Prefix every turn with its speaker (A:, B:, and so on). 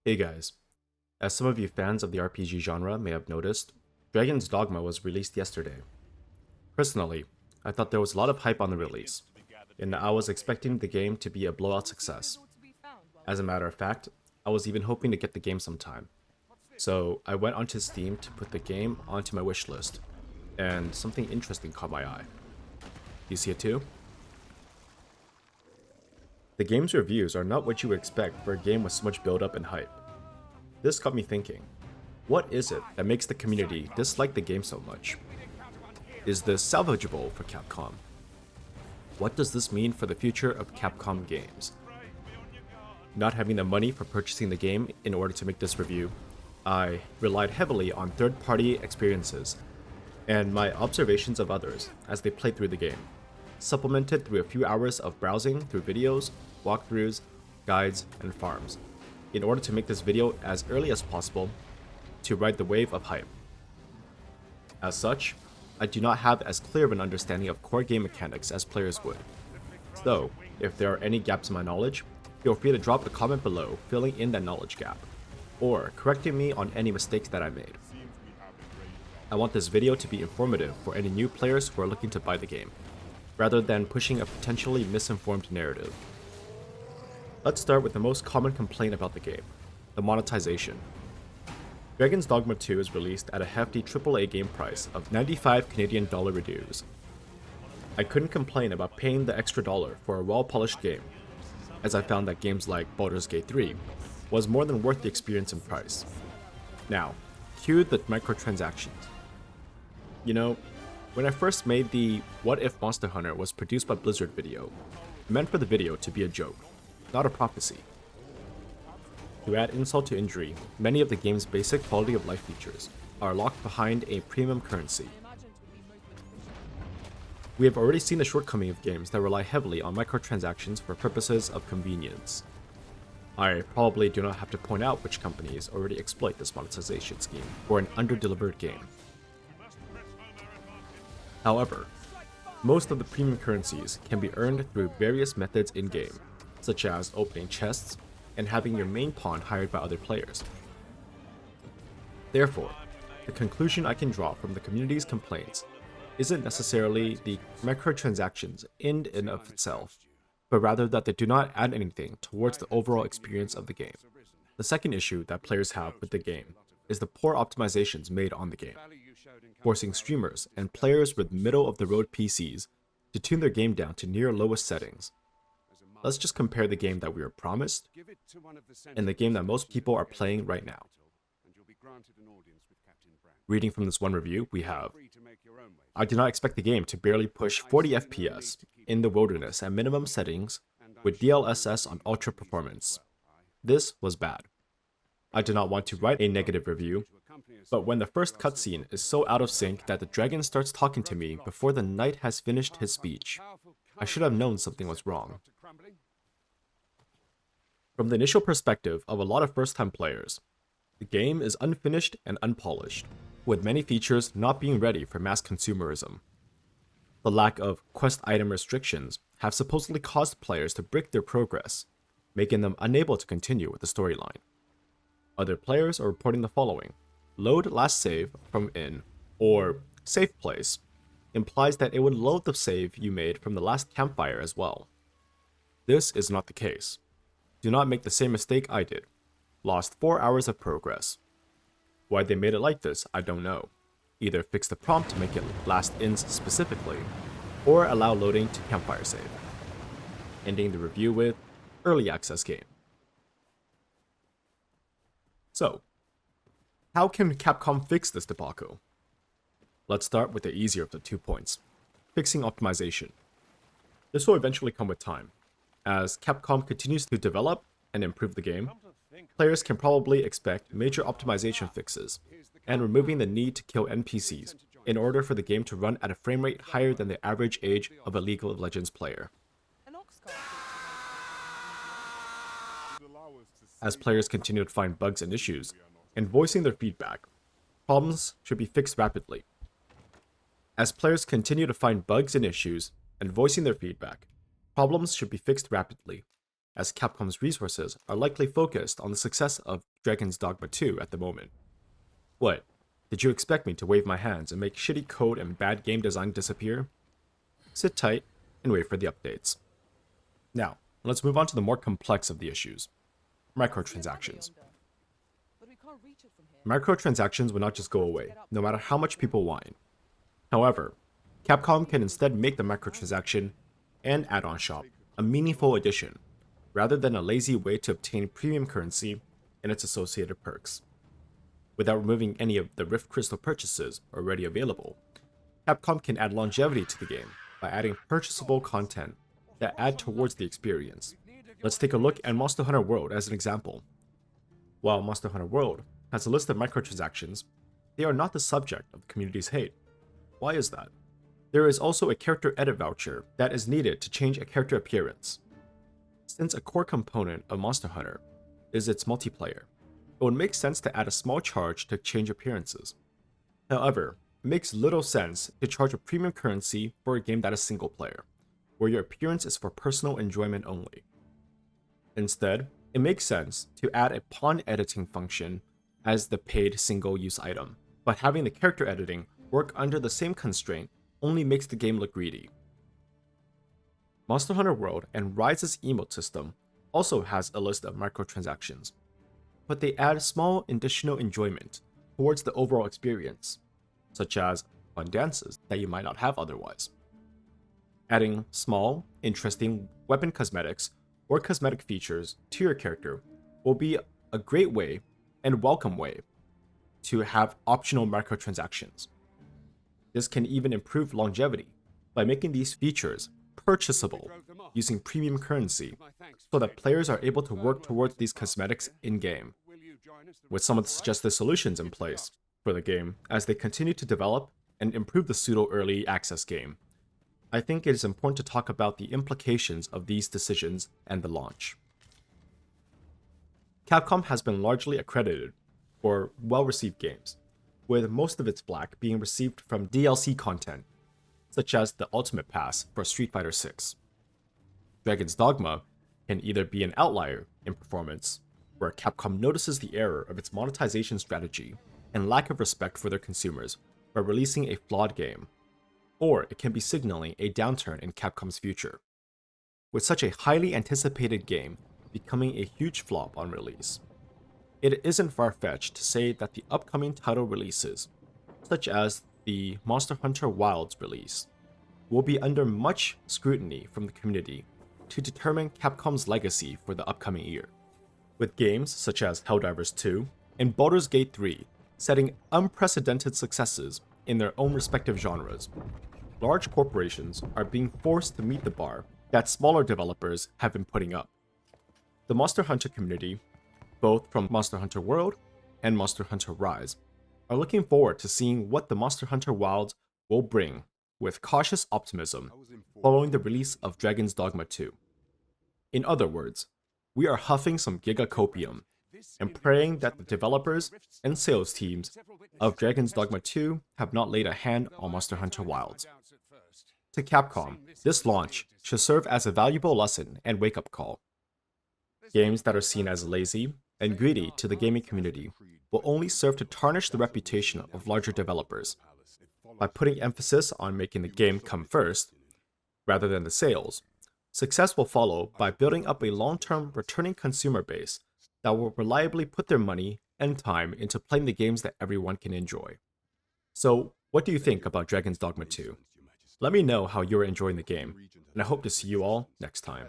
A: Hey guys, as some of you fans of the RPG genre may have noticed, Dragon's Dogma was released yesterday. Personally, I thought there was a lot of hype on the release, and I was expecting the game to be a blowout success. As a matter of fact, I was even hoping to get the game sometime. So I went onto Steam to put the game onto my wishlist, and something interesting caught my eye. You see it too? The game's reviews are not what you would expect for a game with so much build-up and hype. This got me thinking, what is it that makes the community dislike the game so much? Is this salvageable for Capcom? What does this mean for the future of Capcom games? Not having the money for purchasing the game in order to make this review, I relied heavily on third-party experiences and my observations of others as they played through the game, supplemented through a few hours of browsing through videos, walkthroughs, guides, and farms, in order to make this video as early as possible to ride the wave of hype. As such, I do not have as clear of an understanding of core game mechanics as players would. So, if there are any gaps in my knowledge, feel free to drop a comment below filling in that knowledge gap, or correcting me on any mistakes that I made. I want this video to be informative for any new players who are looking to buy the game, rather than pushing a potentially misinformed narrative. Let's start with the most common complaint about the game, the monetization. Dragon's Dogma 2 is released at a hefty AAA game price of 95 Canadian dollar redues. I couldn't complain about paying the extra dollar for a well-polished game, as I found that games like Baldur's Gate 3 was more than worth the experience and price. Now, cue the microtransactions. You know, when I first made the What If Monster Hunter was produced by Blizzard video, I meant for the video to be a joke, not a prophecy. To add insult to injury, many of the game's basic quality of life features are locked behind a premium currency. We have already seen the shortcoming of games that rely heavily on microtransactions for purposes of convenience. I probably do not have to point out which companies already exploit this monetization scheme for an under-delivered game. However, most of the premium currencies can be earned through various methods in-game, such as opening chests and having your main pawn hired by other players. Therefore, the conclusion I can draw from the community's complaints isn't necessarily the microtransactions in and of itself, but rather that they do not add anything towards the overall experience of the game. The second issue that players have with the game is the poor optimizations made on the game, forcing streamers and players with middle-of-the-road PCs to tune their game down to near lowest settings. Let's just compare the game that we were promised and the game that most people are playing right now. Reading from this one review, we have, I did not expect the game to barely push 40 FPS in the wilderness at minimum settings with DLSS on ultra performance. This was bad. I did not want to write a negative review, but when the first cutscene is so out of sync that the dragon starts talking to me before the knight has finished his speech, I should have known something was wrong. From the initial perspective of a lot of first-time players, the game is unfinished and unpolished, with many features not being ready for mass consumerism. The lack of quest item restrictions have supposedly caused players to break their progress, making them unable to continue with the storyline. Other players are reporting the following: load last save from in, or safe place, implies that it would load the save you made from the last campfire as well. This is not the case. Do not make the same mistake I did. Lost 4 hours of progress. Why they made it like this, I don't know. Either fix the prompt to make it last ins specifically, or allow loading to campfire save. Ending the review with early access game. So, how can Capcom fix this debacle? Let's start with the easier of the 2 points, fixing optimization. This will eventually come with time. As Capcom continues to develop and improve the game, players can probably expect major optimization fixes, and removing the need to kill NPCs in order for the game to run at a frame rate higher than the average age of a League of Legends player. As players continue to find bugs and issues, and voicing their feedback, problems should be fixed rapidly. As players continue to find bugs and issues, and voicing their feedback, problems should be fixed rapidly. as Capcom's resources are likely focused on the success of Dragon's Dogma 2 at the moment. What? Did you expect me to wave my hands and make shitty code and bad game design disappear? Sit tight and wait for the updates. Now, let's move on to the more complex of the issues. Microtransactions. Microtransactions will not just go away, no matter how much people whine. However, Capcom can instead make the microtransaction and add-on shop a meaningful addition, rather than a lazy way to obtain premium currency and its associated perks. Without removing any of the Rift Crystal purchases already available, Capcom can add longevity to the game by adding purchasable content that add towards the experience. Let's take a look at Monster Hunter World as an example. While Monster Hunter World has a list of microtransactions, they are not the subject of the community's hate. Why is that? There is also a character edit voucher that is needed to change a character appearance. Since a core component of Monster Hunter is its multiplayer, it would make sense to add a small charge to change appearances. However, it makes little sense to charge a premium currency for a game that is single player, where your appearance is for personal enjoyment only. Instead, it makes sense to add a pawn editing function as the paid single-use item, but having the character editing work under the same constraint only makes the game look greedy. Monster Hunter World and Rise's emote system also has a list of microtransactions, but they add small additional enjoyment towards the overall experience, such as fun dances that you might not have otherwise. Adding small, interesting weapon cosmetics or cosmetic features to your character will be a great way and welcome way to have optional microtransactions. This can even improve longevity by making these features purchasable using premium currency so that players are able to work towards these cosmetics in-game. With some of the suggested solutions in place for the game as they continue to develop and improve the pseudo-early access game, I think it is important to talk about the implications of these decisions and the launch. Capcom has been largely accredited for well-received games, with most of its flack being received from DLC content, such as the Ultimate Pass for Street Fighter VI. Dragon's Dogma can either be an outlier in performance, where Capcom notices the error of its monetization strategy and lack of respect for their consumers by releasing a flawed game, or it can be signaling a downturn in Capcom's future, with such a highly anticipated game becoming a huge flop on release. It isn't far-fetched to say that the upcoming title releases, such as the Monster Hunter Wilds release, will be under much scrutiny from the community to determine Capcom's legacy for the upcoming year, with games such as Helldivers 2 and Baldur's Gate 3 setting unprecedented successes in their own respective genres. Large corporations are being forced to meet the bar that smaller developers have been putting up. The Monster Hunter community, both from Monster Hunter World and Monster Hunter Rise, are looking forward to seeing what the Monster Hunter Wilds will bring with cautious optimism following the release of Dragon's Dogma 2. In other words, we are huffing some gigacopium and praying that the developers and sales teams of Dragon's Dogma 2 have not laid a hand on Monster Hunter Wilds. To Capcom, this launch should serve as a valuable lesson and wake-up call. Games that are seen as lazy and greedy to the gaming community will only serve to tarnish the reputation of larger developers. By putting emphasis on making the game come first, rather than the sales, success will follow by building up a long-term returning consumer base that will reliably put their money and time into playing the games that everyone can enjoy. So, what do you think about Dragon's Dogma 2? Let me know how you're enjoying the game, and I hope to see you all next time.